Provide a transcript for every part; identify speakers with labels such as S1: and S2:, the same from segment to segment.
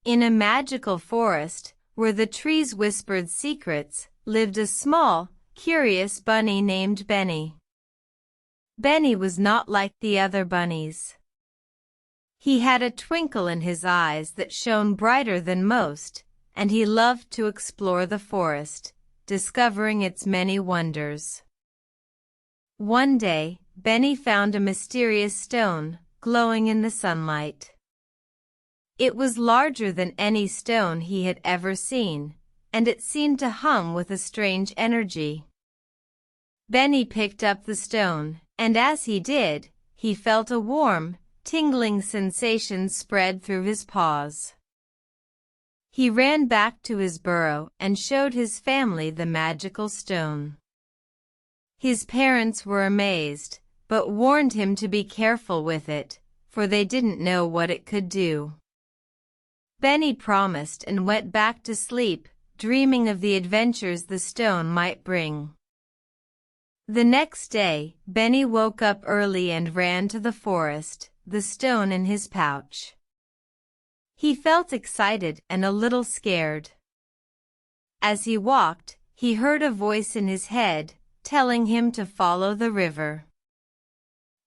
S1: In a magical forest, where the trees whispered secrets, lived a small, curious bunny named Benny. Benny was not like the other bunnies. He had a twinkle in his eyes that shone brighter than most, and he loved to explore the forest, discovering its many wonders. One day, Benny found a mysterious stone, glowing in the sunlight. It was larger than any stone he had ever seen, and it seemed to hum with a strange energy. Benny picked up the stone, and as he did, he felt a warm, tingling sensation spread through his paws. He ran back to his burrow and showed his family the magical stone. His parents were amazed, but warned him to be careful with it, for they didn't know what it could do. Benny promised and went back to sleep, dreaming of the adventures the stone might bring. The next day, Benny woke up early and ran to the forest, the stone in his pouch. He felt excited and a little scared. As he walked, he heard a voice in his head, telling him to follow the river.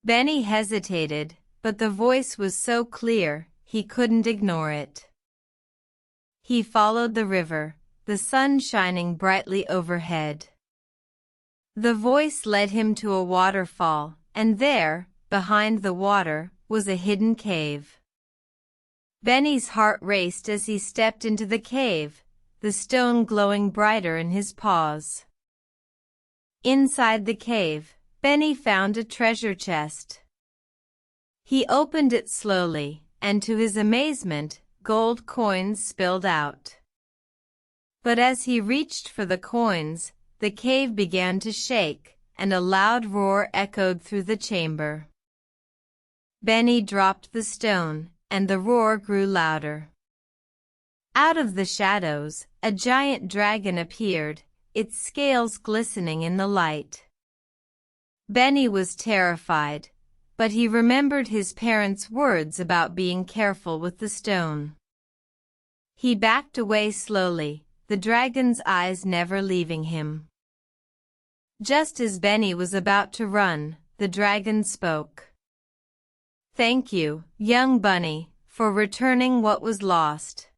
S1: Benny hesitated, but the voice was so clear, he couldn't ignore it. He followed the river, the sun shining brightly overhead. The voice led him to a waterfall, and there, behind the water, was a hidden cave. Benny's heart raced as he stepped into the cave, the stone glowing brighter in his paws. Inside the cave, Benny found a treasure chest. He opened it slowly, and to his amazement, gold coins spilled out. But as he reached for the coins, the cave began to shake, and a loud roar echoed through the chamber. Benny dropped the stone, and the roar grew louder. Out of the shadows, a giant dragon appeared, its scales glistening in the light. Benny was terrified, but he remembered his parents' words about being careful with the stone. He backed away slowly, the dragon's eyes never leaving him. Just as Benny was about to run, the dragon spoke. "Thank you, young bunny, for returning what was lost.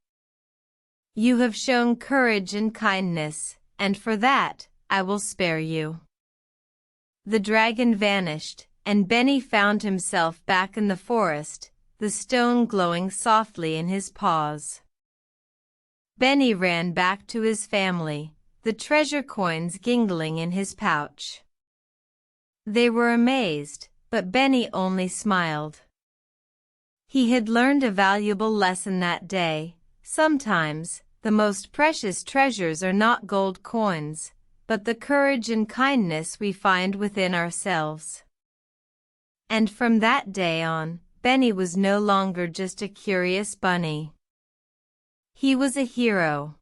S1: You have shown courage and kindness, and for that, I will spare you." The dragon vanished, and Benny found himself back in the forest, the stone glowing softly in his paws. Benny ran back to his family, the treasure coins jingling in his pouch. They were amazed, but Benny only smiled. He had learned a valuable lesson that day. Sometimes, the most precious treasures are not gold coins, but the courage and kindness we find within ourselves. And from that day on, Benny was no longer just a curious bunny. He was a hero.